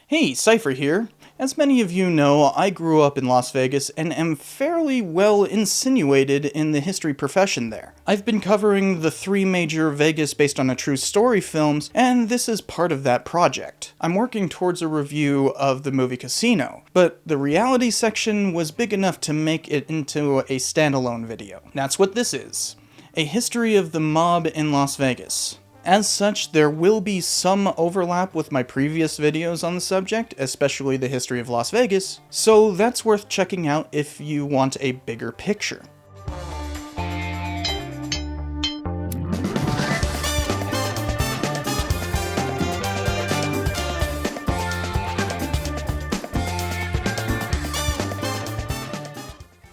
Hey, Cypher here. As many of you know, I grew up in Las Vegas and am fairly well insinuated in the history profession there. I've been covering the 3 major Vegas based on a true story films, and this is part of that project. I'm working towards a review of the movie Casino, but the reality section was big enough to make it into a standalone video. That's what this is. A history of the mob in Las Vegas. As such, there will be some overlap with my previous videos on the subject, especially the history of Las Vegas, so that's worth checking out if you want a bigger picture.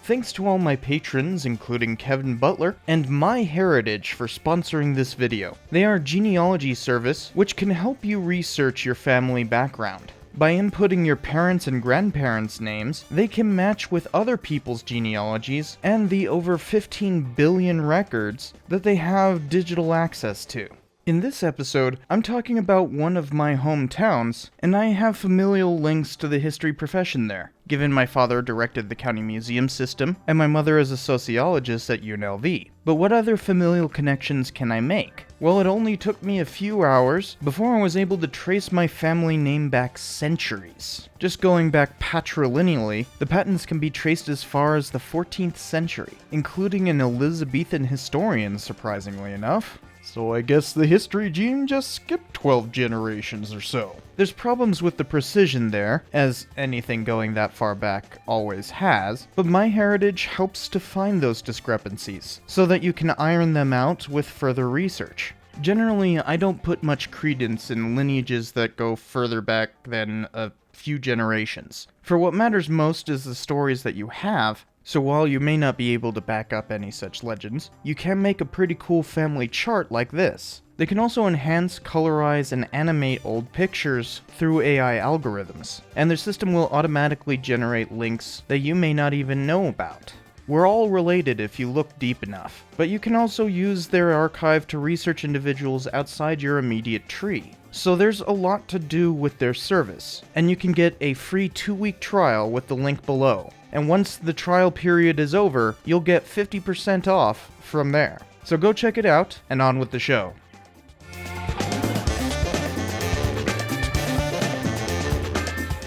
Thanks to all my patrons, including Kevin Butler, and MyHeritage for sponsoring this video. They are a genealogy service which can help you research your family background. By inputting your parents' and grandparents' names, they can match with other people's genealogies and the over 15 billion records that they have digital access to. In this episode, I'm talking about one of my hometowns, and I have familial links to the history profession there, given my father directed the county museum system, and my mother is a sociologist at UNLV. But what other familial connections can I make? Well, it only took me a few hours before I was able to trace my family name back centuries. Just going back patrilineally, the patents can be traced as far as the 14th century, including an Elizabethan historian, surprisingly enough. So I guess the history gene just skipped 12 generations or so. There's problems with the precision there, as anything going that far back always has, but MyHeritage helps to find those discrepancies, so that you can iron them out with further research. Generally, I don't put much credence in lineages that go further back than a few generations. For what matters most is the stories that you have. So while you may not be able to back up any such legends, you can make a pretty cool family chart like this. They can also enhance, colorize, and animate old pictures through AI algorithms, and their system will automatically generate links that you may not even know about. We're all related if you look deep enough, but you can also use their archive to research individuals outside your immediate tree. So there's a lot to do with their service, and you can get a free 2-week trial with the link below. And once the trial period is over, you'll get 50% off from there. So go check it out, and on with the show.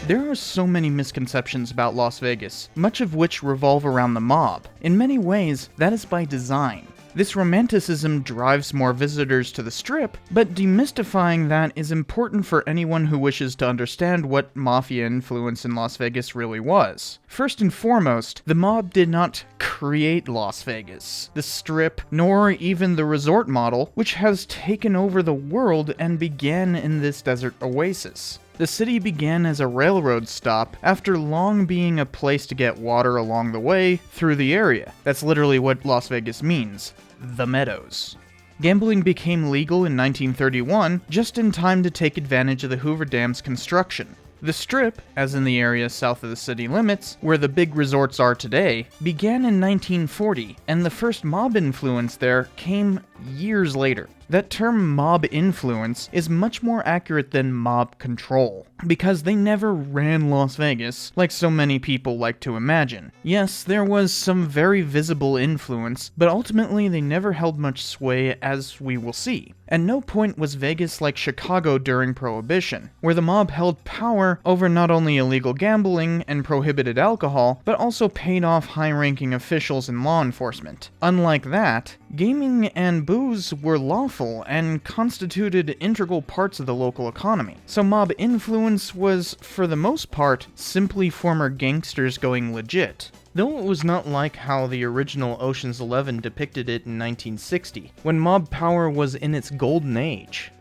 There are so many misconceptions about Las Vegas, much of which revolve around the mob. In many ways, that is by design. This romanticism drives more visitors to the Strip, but demystifying that is important for anyone who wishes to understand what Mafia influence in Las Vegas really was. First and foremost, the mob did not create Las Vegas, the Strip, nor even the resort model, which has taken over the world and began in this desert oasis. The city began as a railroad stop after long being a place to get water along the way through the area. That's literally what Las Vegas means. The Meadows. Gambling became legal in 1931, just in time to take advantage of the Hoover Dam's construction. The Strip, as in the area south of the city limits, where the big resorts are today, began in 1940, and the first mob influence there came years later. That term mob influence is much more accurate than mob control, because they never ran Las Vegas like so many people like to imagine. Yes, there was some very visible influence, but ultimately they never held much sway, as we will see. At no point was Vegas like Chicago during Prohibition, where the mob held power over not only illegal gambling and prohibited alcohol, but also paid off high-ranking officials in law enforcement. Unlike that, gaming and booze were lawful and constituted integral parts of the local economy. So mob influence was, for the most part, simply former gangsters going legit. Though it was not like how the original Ocean's 11 depicted it in 1960, when mob power was in its golden age.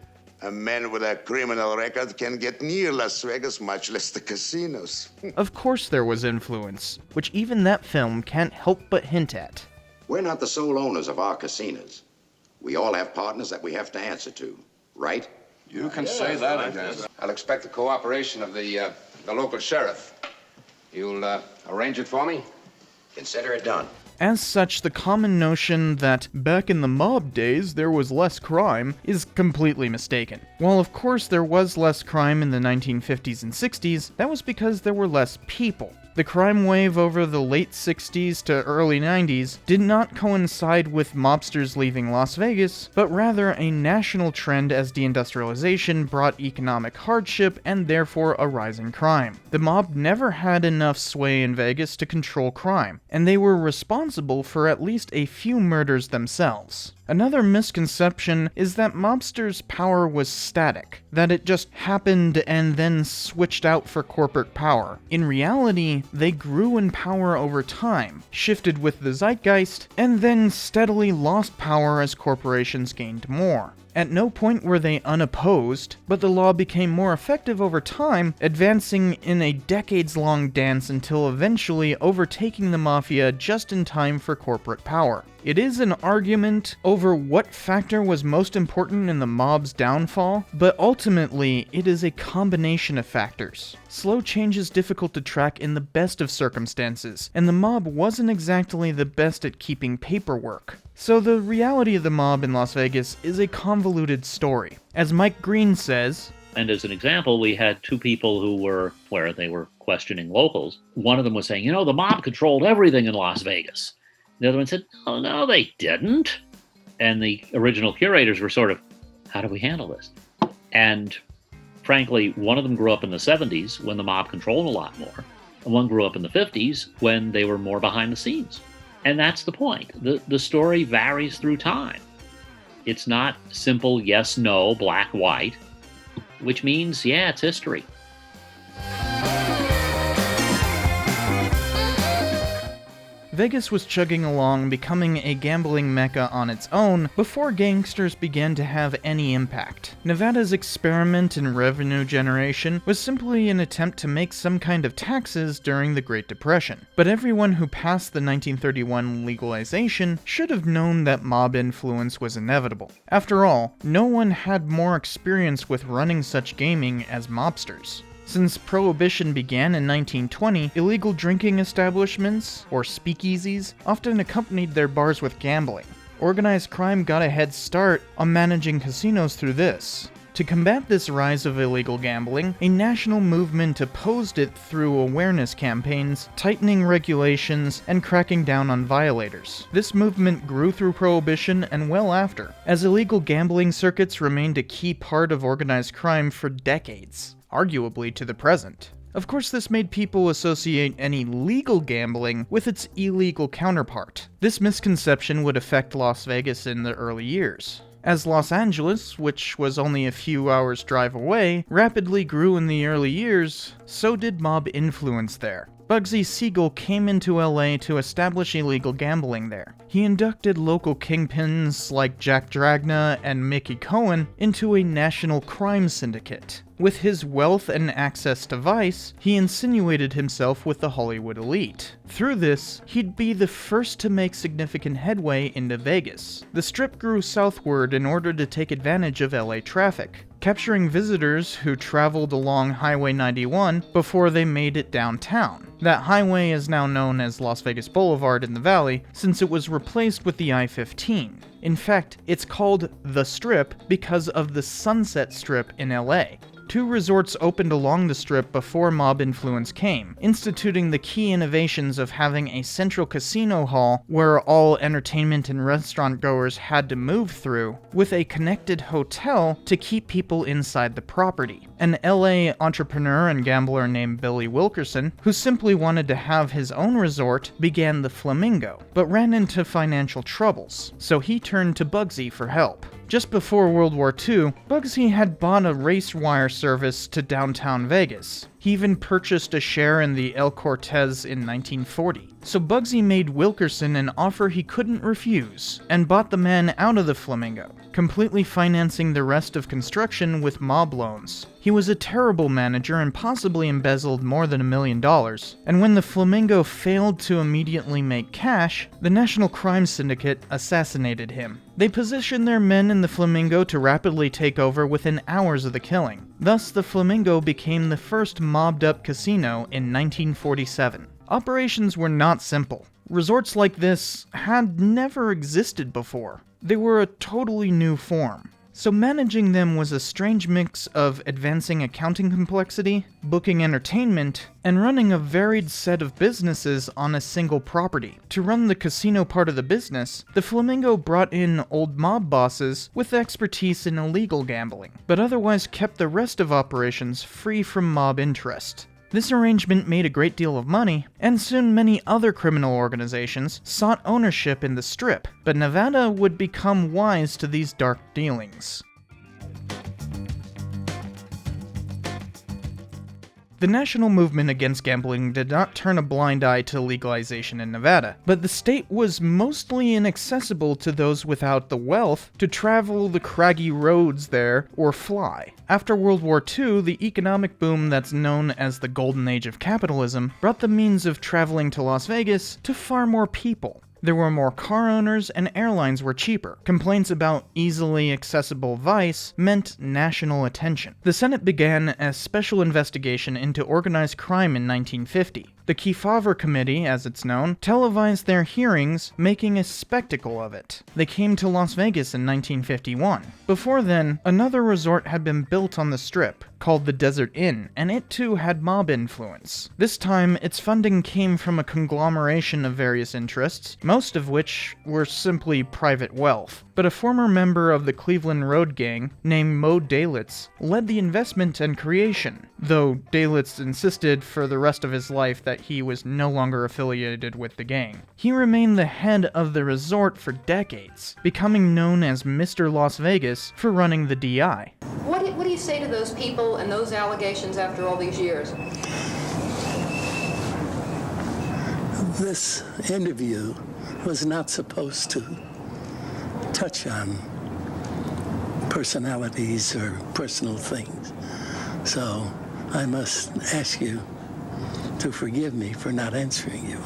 A man with a criminal record can get near Las Vegas, much less the casinos. Of course there was influence, which even that film can't help but hint at. We're not the sole owners of our casinos. We all have partners that we have to answer to, right? You can say that, I guess. I'll expect the cooperation of the local sheriff. You'll arrange it for me? Consider it done. As such, the common notion that back in the mob days there was less crime is completely mistaken. While of course there was less crime in the 1950s and 60s, that was because there were less people. The crime wave over the late 60s to early 90s did not coincide with mobsters leaving Las Vegas, but rather a national trend as deindustrialization brought economic hardship and therefore a rise in crime. The mob never had enough sway in Vegas to control crime, and they were responsible for at least a few murders themselves. Another misconception is that mobsters' power was static, that it just happened and then switched out for corporate power. In reality, they grew in power over time, shifted with the zeitgeist, and then steadily lost power as corporations gained more. At no point were they unopposed, but the law became more effective over time, advancing in a decades-long dance until eventually overtaking the Mafia just in time for corporate power. It is an argument over what factor was most important in the mob's downfall, but ultimately it is a combination of factors. Slow change is difficult to track in the best of circumstances, and the mob wasn't exactly the best at keeping paperwork. So the reality of the mob in Las Vegas is a convoluted story. As Mike Green says, and as an example, we had two people who were, where they were questioning locals. One of them was saying, the mob controlled everything in Las Vegas. The other one said, oh, no, they didn't. And the original curators were sort of, how do we handle this? And frankly, one of them grew up in the 70s when the mob controlled a lot more. And one grew up in the 50s when they were more behind the scenes. And that's the point. The story varies through time. It's not simple yes, no, black, white, which means, yeah, it's history. Vegas was chugging along, becoming a gambling mecca on its own, before gangsters began to have any impact. Nevada's experiment in revenue generation was simply an attempt to make some kind of taxes during the Great Depression. But everyone who passed the 1931 legalization should have known that mob influence was inevitable. After all, no one had more experience with running such gaming as mobsters. Since Prohibition began in 1920, illegal drinking establishments, or speakeasies, often accompanied their bars with gambling. Organized crime got a head start on managing casinos through this. To combat this rise of illegal gambling, a national movement opposed it through awareness campaigns, tightening regulations, and cracking down on violators. This movement grew through Prohibition and well after, as illegal gambling circuits remained a key part of organized crime for decades. Arguably to the present. Of course, this made people associate any legal gambling with its illegal counterpart. This misconception would affect Las Vegas in the early years. As Los Angeles, which was only a few hours' drive away, rapidly grew in the early years, so did mob influence there. Bugsy Siegel came into LA to establish illegal gambling there. He inducted local kingpins like Jack Dragna and Mickey Cohen into a national crime syndicate. With his wealth and access to vice, he insinuated himself with the Hollywood elite. Through this, he'd be the first to make significant headway into Vegas. The Strip grew southward in order to take advantage of LA traffic, capturing visitors who traveled along Highway 91 before they made it downtown. That highway is now known as Las Vegas Boulevard in the Valley, since it was replaced with the I-15. In fact, it's called The Strip because of the Sunset Strip in LA. Two resorts opened along the Strip before mob influence came, instituting the key innovations of having a central casino hall where all entertainment and restaurant goers had to move through, with a connected hotel to keep people inside the property. An LA entrepreneur and gambler named Billy Wilkerson, who simply wanted to have his own resort, began the Flamingo, but ran into financial troubles, so he turned to Bugsy for help. Just before World War II, Bugsy had bought a race wire service to downtown Vegas. He even purchased a share in the El Cortez in 1940. So Bugsy made Wilkerson an offer he couldn't refuse, and bought the man out of the Flamingo, completely financing the rest of construction with mob loans. He was a terrible manager and possibly embezzled more than $1 million, and when the Flamingo failed to immediately make cash, the National Crime Syndicate assassinated him. They positioned their men in the Flamingo to rapidly take over within hours of the killing. Thus, the Flamingo became the first mobbed-up casino in 1947. Operations were not simple. Resorts like this had never existed before. They were a totally new form. So managing them was a strange mix of advancing accounting complexity, booking entertainment, and running a varied set of businesses on a single property. To run the casino part of the business, the Flamingo brought in old mob bosses with expertise in illegal gambling, but otherwise kept the rest of operations free from mob interest. This arrangement made a great deal of money, and soon many other criminal organizations sought ownership in the Strip, but Nevada would become wise to these dark dealings. The national movement against gambling did not turn a blind eye to legalization in Nevada, but the state was mostly inaccessible to those without the wealth to travel the craggy roads there or fly. After World War II, the economic boom that's known as the Golden Age of capitalism brought the means of traveling to Las Vegas to far more people. There were more car owners and airlines were cheaper. Complaints about easily accessible vice meant national attention. The Senate began a special investigation into organized crime in 1950. The Kefauver Committee, as it's known, televised their hearings, making a spectacle of it. They came to Las Vegas in 1951. Before then, another resort had been built on the Strip, called the Desert Inn, and it too had mob influence. This time, its funding came from a conglomeration of various interests, most of which were simply private wealth. But a former member of the Cleveland Road Gang, named Moe Dalitz, led the investment and creation, though Dalitz insisted for the rest of his life that he was no longer affiliated with the gang. He remained the head of the resort for decades, becoming known as Mr. Las Vegas for running the DI. What do you say to those people and those allegations after all these years? This interview was not supposed to touch on personalities or personal things. So I must ask you to forgive me for not answering you.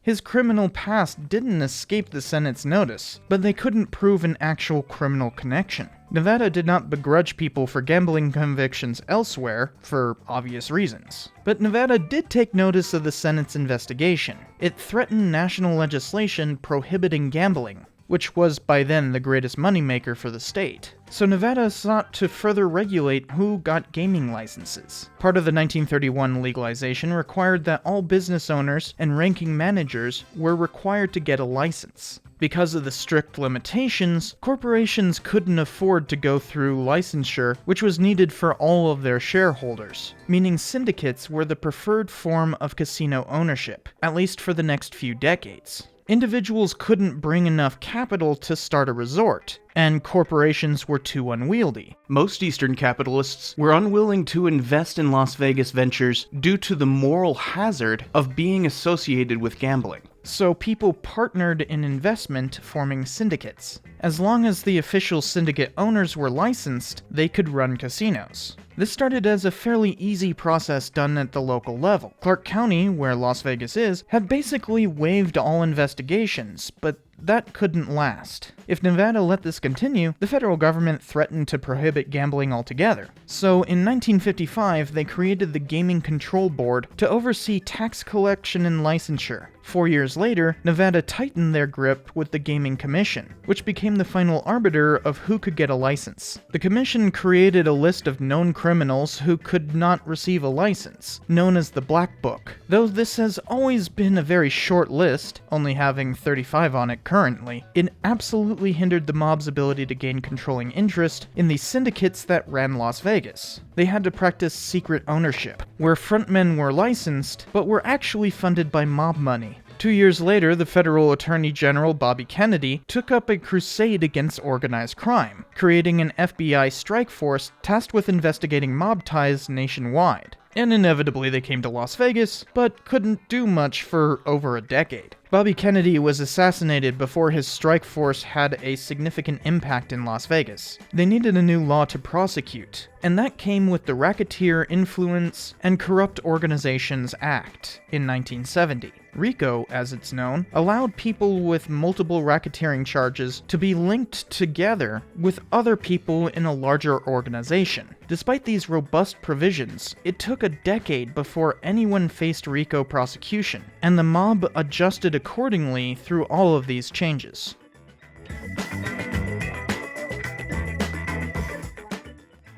His criminal past didn't escape the Senate's notice, but they couldn't prove an actual criminal connection. Nevada did not begrudge people for gambling convictions elsewhere, for obvious reasons. But Nevada did take notice of the Senate's investigation. It threatened national legislation prohibiting gambling, which was by then the greatest moneymaker for the state. So Nevada sought to further regulate who got gaming licenses. Part of the 1931 legalization required that all business owners and ranking managers were required to get a license. Because of the strict limitations, corporations couldn't afford to go through licensure, which was needed for all of their shareholders, meaning syndicates were the preferred form of casino ownership, at least for the next few decades. Individuals couldn't bring enough capital to start a resort, and corporations were too unwieldy. Most Eastern capitalists were unwilling to invest in Las Vegas ventures due to the moral hazard of being associated with gambling. So people partnered in investment, forming syndicates. As long as the official syndicate owners were licensed, they could run casinos. This started as a fairly easy process done at the local level. Clark County, where Las Vegas is, had basically waived all investigations, but that couldn't last. If Nevada let this continue, the federal government threatened to prohibit gambling altogether. So in 1955, they created the Gaming Control Board to oversee tax collection and licensure. 4 years later, Nevada tightened their grip with the Gaming Commission, which became the final arbiter of who could get a license. The commission created a list of known criminals who could not receive a license, known as the Black Book. Though this has always been a very short list, only having 35 on it currently, it absolutely hindered the mob's ability to gain controlling interest in the syndicates that ran Las Vegas. They had to practice secret ownership, where frontmen were licensed, but were actually funded by mob money. 2 years later, the federal attorney general Bobby Kennedy took up a crusade against organized crime, creating an FBI strike force tasked with investigating mob ties nationwide. And inevitably they came to Las Vegas, but couldn't do much for over a decade. Bobby Kennedy was assassinated before his strike force had a significant impact in Las Vegas. They needed a new law to prosecute, and that came with the Racketeer Influence and Corrupt Organizations Act in 1970. RICO, as it's known, allowed people with multiple racketeering charges to be linked together with other people in a larger organization. Despite these robust provisions, it took a decade before anyone faced RICO prosecution, and the mob adjusted accordingly through all of these changes.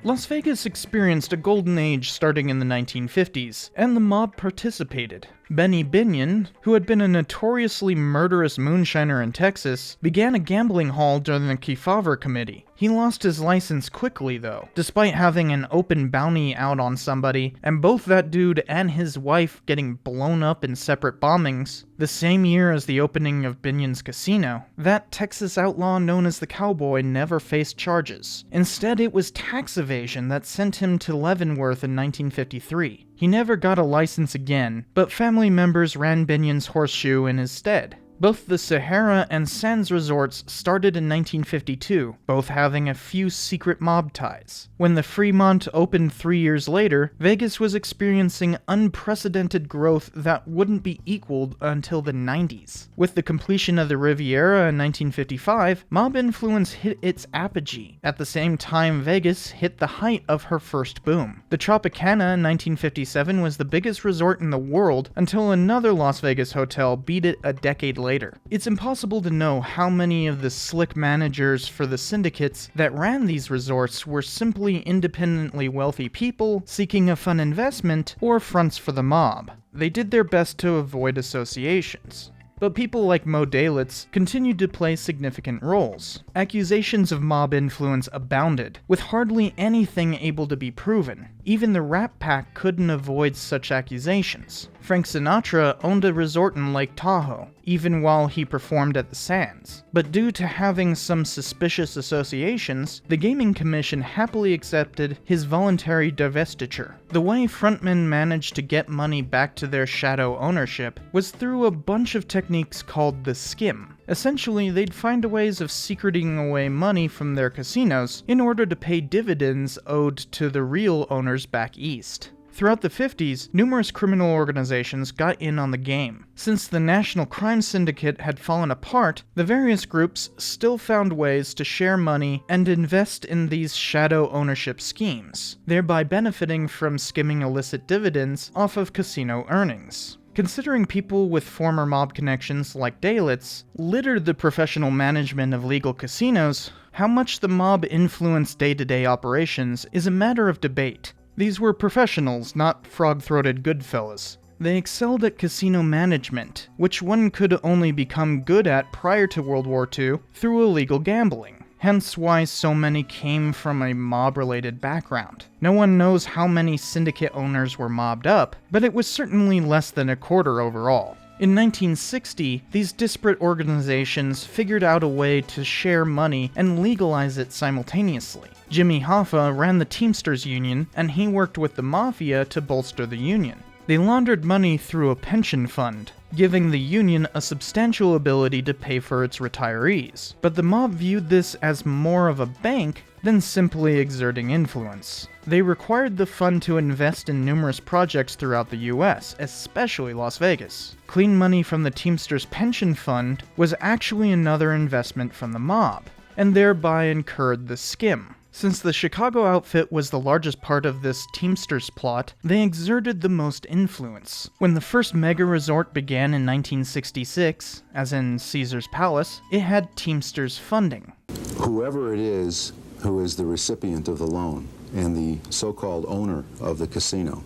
Las Vegas experienced a golden age starting in the 1950s, and the mob participated. Benny Binion, who had been a notoriously murderous moonshiner in Texas, began a gambling hall during the Kefauver Committee. He lost his license quickly, though, despite having an open bounty out on somebody, and both that dude and his wife getting blown up in separate bombings. The same year as the opening of Binion's casino, that Texas outlaw known as the Cowboy never faced charges. Instead, it was tax evasion that sent him to Leavenworth in 1953. He never got a license again, but family members ran Binion's horseshoe in his stead. Both the Sahara and Sands resorts started in 1952, both having a few secret mob ties. When the Fremont opened 3 years later, Vegas was experiencing unprecedented growth that wouldn't be equaled until the 90s. With the completion of the Riviera in 1955, mob influence hit its apogee. At the same time, Vegas hit the height of her first boom. The Tropicana in 1957 was the biggest resort in the world until another Las Vegas hotel beat it a decade later. It's impossible to know how many of the slick managers for the syndicates that ran these resorts were simply independently wealthy people seeking a fun investment or fronts for the mob. They did their best to avoid associations. But people like Moe Dalitz continued to play significant roles. Accusations of mob influence abounded, with hardly anything able to be proven. Even the Rat Pack couldn't avoid such accusations. Frank Sinatra owned a resort in Lake Tahoe, even while he performed at the Sands. But due to having some suspicious associations, the Gaming Commission happily accepted his voluntary divestiture. The way frontmen managed to get money back to their shadow ownership was through a bunch of techniques called the skim. Essentially, they'd find ways of secreting away money from their casinos in order to pay dividends owed to the real owners back east. Throughout the 50s, numerous criminal organizations got in on the game. Since the National Crime Syndicate had fallen apart, the various groups still found ways to share money and invest in these shadow ownership schemes, thereby benefiting from skimming illicit dividends off of casino earnings. Considering people with former mob connections like Dalitz littered the professional management of legal casinos, how much the mob influenced day-to-day operations is a matter of debate. These were professionals, not frog-throated goodfellas. They excelled at casino management, which one could only become good at prior to World War II through illegal gambling. Hence why so many came from a mob-related background. No one knows how many syndicate owners were mobbed up, but it was certainly less than a quarter overall. In 1960, these disparate organizations figured out a way to share money and legalize it simultaneously. Jimmy Hoffa ran the Teamsters Union, and he worked with the Mafia to bolster the union. They laundered money through a pension fund, giving the union a substantial ability to pay for its retirees. But the mob viewed this as more of a bank than simply exerting influence. They required the fund to invest in numerous projects throughout the US, especially Las Vegas. Clean money from the Teamsters pension fund was actually another investment from the mob, and thereby incurred the skim. Since the Chicago outfit was the largest part of this Teamsters plot, they exerted the most influence. When the first mega resort began in 1966, as in Caesar's Palace, it had Teamsters funding. Whoever it is who is the recipient of the loan and the so-called owner of the casino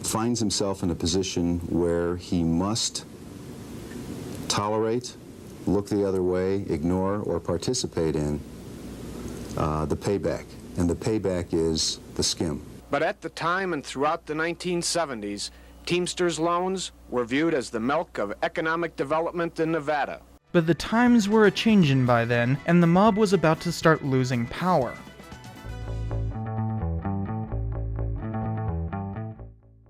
finds himself in a position where he must tolerate, look the other way, ignore, or participate in the payback, and the payback is the skim. But at the time and throughout the 1970s, Teamsters loans were viewed as the milk of economic development in Nevada. But the times were a-changin' by then, and the mob was about to start losing power.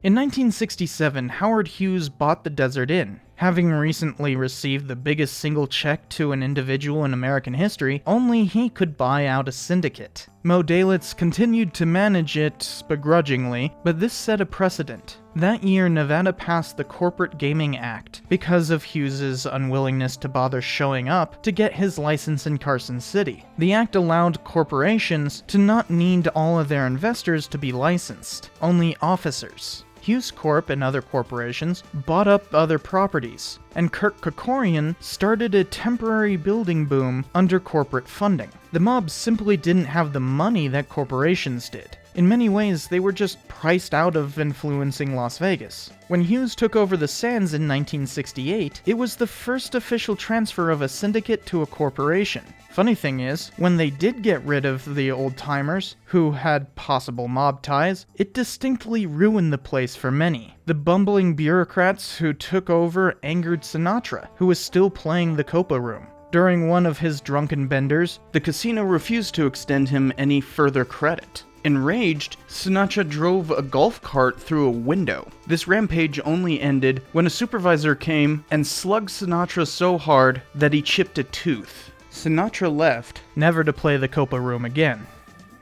In 1967, Howard Hughes bought the Desert Inn. Having recently received the biggest single check to an individual in American history, only he could buy out a syndicate. Moe Dalitz continued to manage it begrudgingly, but this set a precedent. That year, Nevada passed the Corporate Gaming Act because of Hughes's unwillingness to bother showing up to get his license in Carson City. The act allowed corporations to not need all of their investors to be licensed, only officers. Hughes Corp and other corporations bought up other properties, and Kirk Kerkorian started a temporary building boom under corporate funding. The mob simply didn't have the money that corporations did. In many ways, they were just priced out of influencing Las Vegas. When Hughes took over the Sands in 1968, it was the first official transfer of a syndicate to a corporation. Funny thing is, when they did get rid of the old-timers, who had possible mob ties, it distinctly ruined the place for many. The bumbling bureaucrats who took over angered Sinatra, who was still playing the Copa Room. During one of his drunken benders, the casino refused to extend him any further credit. Enraged, Sinatra drove a golf cart through a window. This rampage only ended when a supervisor came and slugged Sinatra so hard that he chipped a tooth. Sinatra left, never to play the Copa Room again.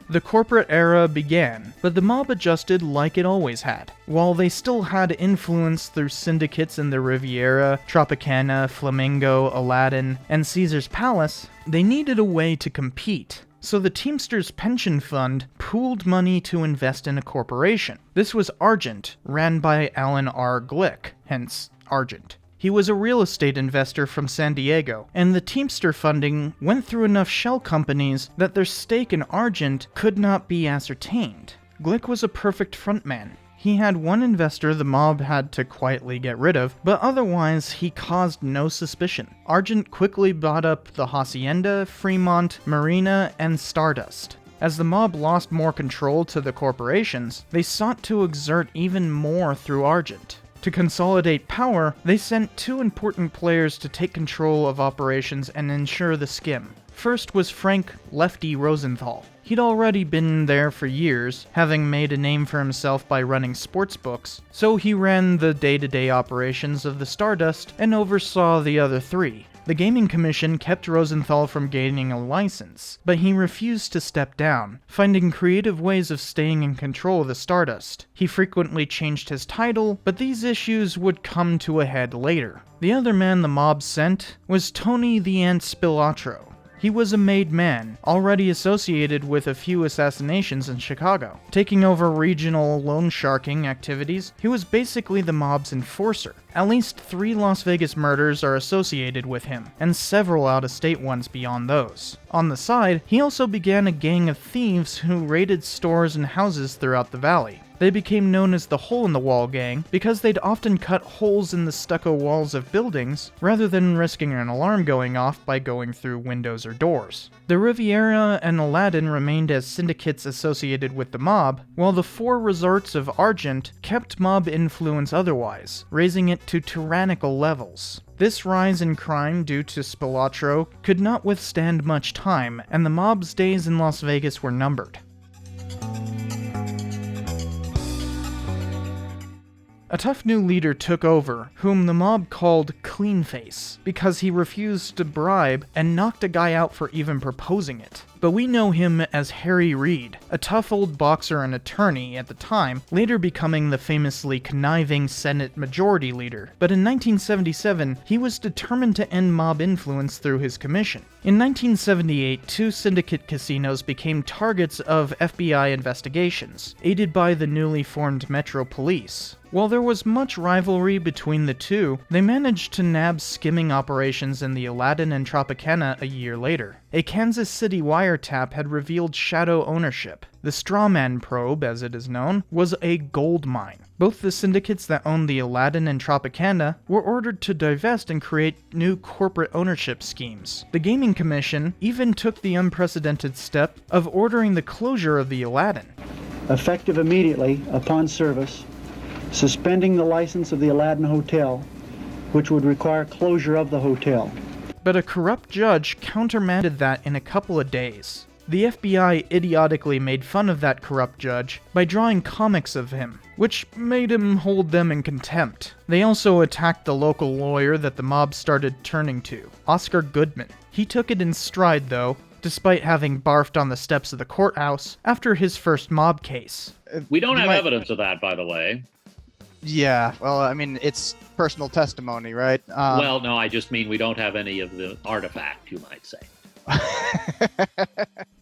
The corporate era began, but the mob adjusted like it always had. While they still had influence through syndicates in the Riviera, Tropicana, Flamingo, Aladdin, and Caesar's Palace, they needed a way to compete. So the Teamsters Pension Fund pooled money to invest in a corporation. This was Argent, ran by Alan R. Glick, hence Argent. He was a real estate investor from San Diego, and the Teamster funding went through enough shell companies that their stake in Argent could not be ascertained. Glick was a perfect frontman. He had one investor the mob had to quietly get rid of, but otherwise he caused no suspicion. Argent quickly bought up the Hacienda, Fremont, Marina, and Stardust. As the mob lost more control to the corporations, they sought to exert even more through Argent. To consolidate power, they sent two important players to take control of operations and ensure the skim. First was Frank Lefty Rosenthal. He'd already been there for years, having made a name for himself by running sports books, so he ran the day-to-day operations of the Stardust and oversaw the other three. The Gaming Commission kept Rosenthal from gaining a license, but he refused to step down, finding creative ways of staying in control of the Stardust. He frequently changed his title, but these issues would come to a head later. The other man the mob sent was Tony the Ant Spilotro. He was a made man, already associated with a few assassinations in Chicago. Taking over regional loan sharking activities, he was basically the mob's enforcer. At least 3 Las Vegas murders are associated with him, and several out-of-state ones beyond those. On the side, he also began a gang of thieves who raided stores and houses throughout the valley. They became known as the Hole-in-the-Wall Gang because they'd often cut holes in the stucco walls of buildings rather than risking an alarm going off by going through windows or doors. The Riviera and Aladdin remained as syndicates associated with the mob, while the 4 resorts of Argent kept mob influence otherwise, raising it to tyrannical levels. This rise in crime due to Spilotro could not withstand much time, and the mob's days in Las Vegas were numbered. A tough new leader took over, whom the mob called Cleanface, because he refused to bribe and knocked a guy out for even proposing it. But we know him as Harry Reid, a tough old boxer and attorney at the time, later becoming the famously conniving Senate Majority Leader. But in 1977, he was determined to end mob influence through his commission. In 1978, 2 syndicate casinos became targets of FBI investigations, aided by the newly formed Metro Police. While there was much rivalry between the two, they managed to nab skimming operations in the Aladdin and Tropicana a year later. A Kansas City wiretap had revealed shadow ownership. The Strawman probe, as it is known, was a gold mine. Both the syndicates that owned the Aladdin and Tropicana were ordered to divest and create new corporate ownership schemes. The Gaming Commission even took the unprecedented step of ordering the closure of the Aladdin. Effective immediately upon service, suspending the license of the Aladdin Hotel, which would require closure of the hotel. But a corrupt judge countermanded that in a couple of days. the FBI idiotically made fun of that corrupt judge by drawing comics of him, which made him hold them in contempt. They also attacked the local lawyer that the mob started turning to, Oscar Goodman. He took it in stride, though, despite having barfed on the steps of the courthouse after his first mob case. We don't have evidence of that, by the way. Yeah, well, I mean, it's personal testimony, right? Well, no, I just mean we don't have any of the artifact, you might say.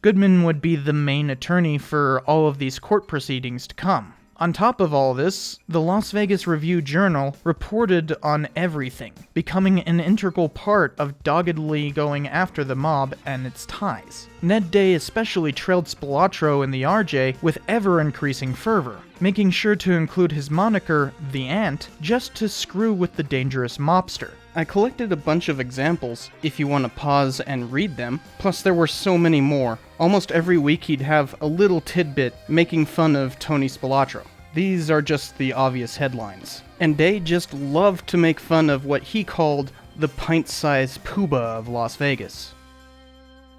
Goodman would be the main attorney for all of these court proceedings to come. On top of all this, the Las Vegas Review-Journal reported on everything, becoming an integral part of doggedly going after the mob and its ties. Ned Day especially trailed Spilotro in the RJ with ever-increasing fervor, making sure to include his moniker, The Ant, just to screw with the dangerous mobster. I collected a bunch of examples, if you want to pause and read them, plus there were so many more. Almost every week he'd have a little tidbit making fun of Tony Spilotro. These are just the obvious headlines. And Day just loved to make fun of what he called the pint-sized poobah of Las Vegas.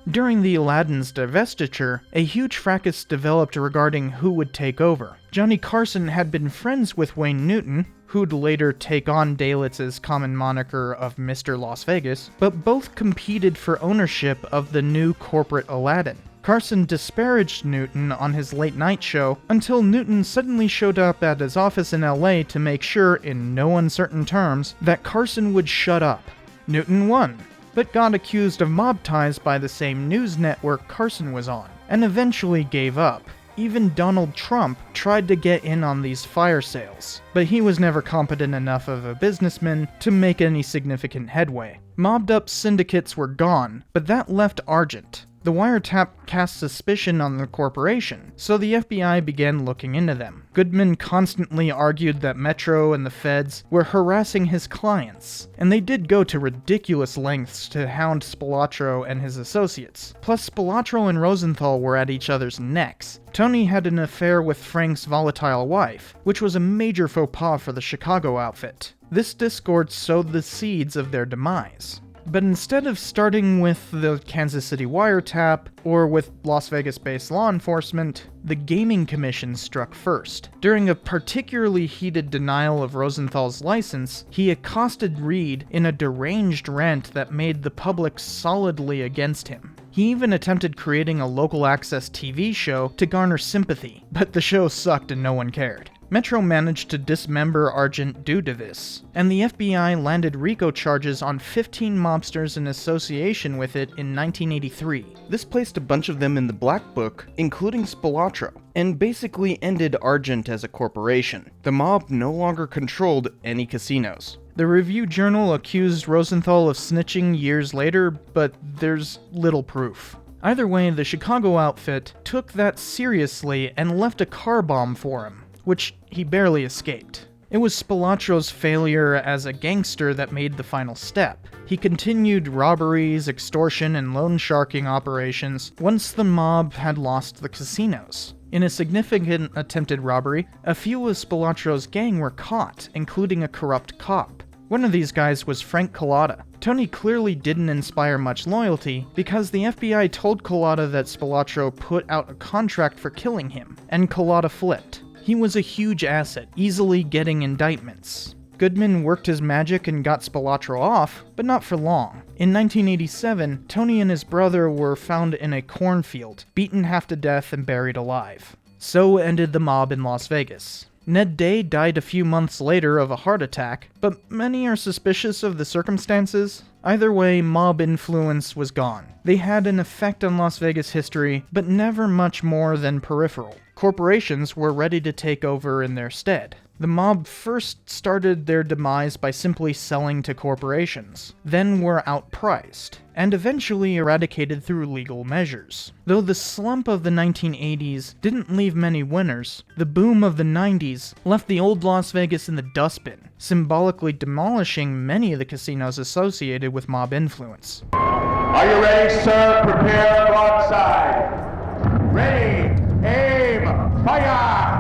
During the Aladdin's divestiture, a huge fracas developed regarding who would take over. Johnny Carson had been friends with Wayne Newton, who'd later take on Dalitz's common moniker of Mr. Las Vegas, but both competed for ownership of the new corporate Aladdin. Carson disparaged Newton on his late-night show until Newton suddenly showed up at his office in LA to make sure, in no uncertain terms, that Carson would shut up. Newton won, but got accused of mob ties by the same news network Carson was on, and eventually gave up. Even Donald Trump tried to get in on these fire sales, but he was never competent enough of a businessman to make any significant headway. Mobbed-up syndicates were gone, but that left Argent. The wiretap cast suspicion on the corporation, so the FBI began looking into them. Goodman constantly argued that Metro and the feds were harassing his clients, and they did go to ridiculous lengths to hound Spilotro and his associates. Plus, Spilotro and Rosenthal were at each other's necks. Tony had an affair with Frank's volatile wife, which was a major faux pas for the Chicago outfit. This discord sowed the seeds of their demise. But instead of starting with the Kansas City wiretap, or with Las Vegas-based law enforcement, the Gaming Commission struck first. During a particularly heated denial of Rosenthal's license, he accosted Reid in a deranged rant that made the public solidly against him. He even attempted creating a local access TV show to garner sympathy, but the show sucked and no one cared. Metro managed to dismember Argent due to this, and the FBI landed RICO charges on 15 mobsters in association with it in 1983. This placed a bunch of them in the black book, including Spilotro, and basically ended Argent as a corporation. The mob no longer controlled any casinos. The Review-Journal accused Rosenthal of snitching years later, but there's little proof. Either way, the Chicago outfit took that seriously and left a car bomb for him, which he barely escaped. It was Spilotro's failure as a gangster that made the final step. He continued robberies, extortion, and loan sharking operations once the mob had lost the casinos. In a significant attempted robbery, a few of Spilotro's gang were caught, including a corrupt cop. One of these guys was Frank Collada. Tony clearly didn't inspire much loyalty because the FBI told Collada that Spilotro put out a contract for killing him, and Collada flipped. He was a huge asset, easily getting indictments. Goodman worked his magic and got Spilotro off, but not for long. In 1987, Tony and his brother were found in a cornfield, beaten half to death and buried alive. So ended the mob in Las Vegas. Ned Day died a few months later of a heart attack, but many are suspicious of the circumstances. Either way, mob influence was gone. They had an effect on Las Vegas history, but never much more than peripheral. Corporations were ready to take over in their stead. The mob first started their demise by simply selling to corporations, then were outpriced, and eventually eradicated through legal measures. Though the slump of the 1980s didn't leave many winners, the boom of the 90s left the old Las Vegas in the dustbin, symbolically demolishing many of the casinos associated with mob influence. Are you ready, sir? Prepare broadside. Ready, aim, fire!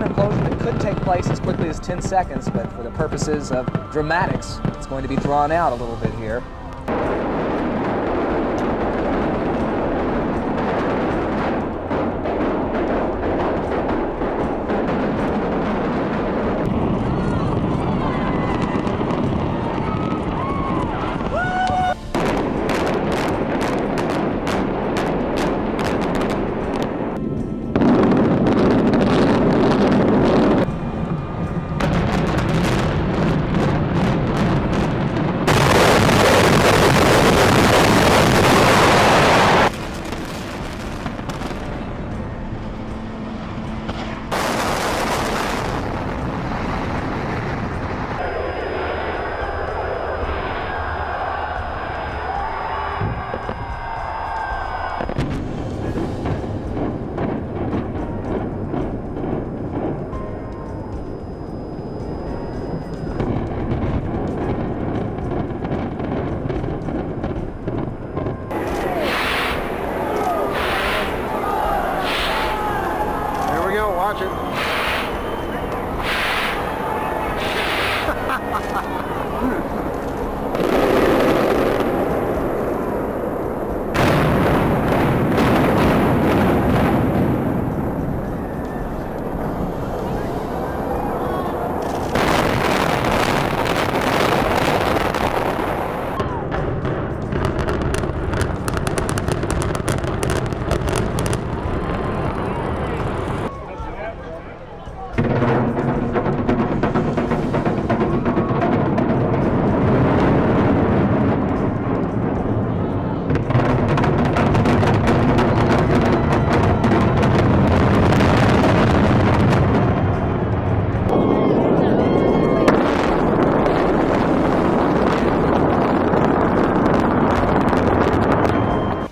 implosion that could take place as quickly as 10 seconds, but for the purposes of dramatics, it's going to be drawn out a little bit here.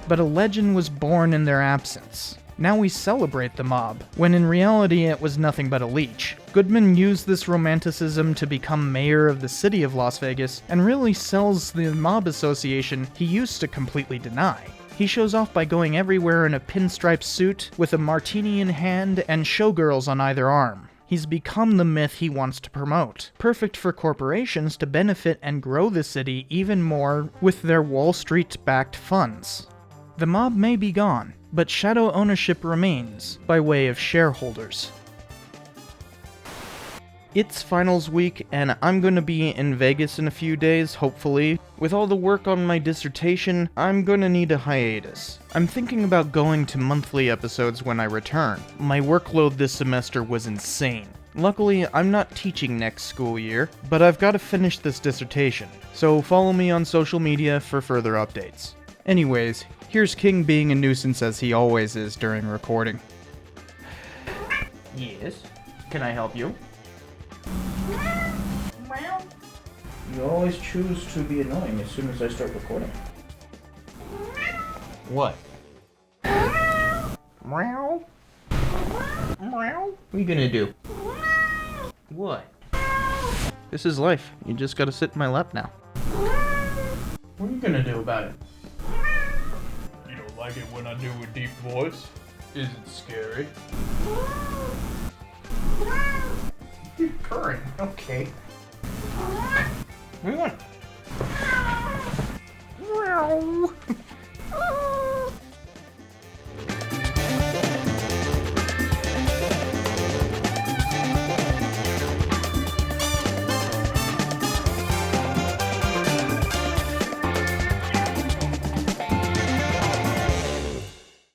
But a legend was born in their absence. Now we celebrate the mob, when in reality it was nothing but a leech. Goodman used this romanticism to become mayor of the city of Las Vegas, and really sells the mob association he used to completely deny. He shows off by going everywhere in a pinstripe suit, with a martini in hand and showgirls on either arm. He's become the myth he wants to promote, perfect for corporations to benefit and grow the city even more with their Wall Street-backed funds. The mob may be gone, but shadow ownership remains, by way of shareholders. It's finals week, and I'm going to be in Vegas in a few days, hopefully. With all the work on my dissertation, I'm going to need a hiatus. I'm thinking about going to monthly episodes when I return. My workload this semester was insane. Luckily, I'm not teaching next school year, but I've got to finish this dissertation, so follow me on social media for further updates. Anyways, here's King being a nuisance as he always is during recording. Yes? Can I help you? You always choose to be annoying as soon as I start recording. What? Meow? Meow? What are you gonna do? What? This is life. You just gotta sit in my lap now. What are you gonna do about it? You don't like it when I do a deep voice? Is it scary? You're purring. Okay. What do you want? Meow.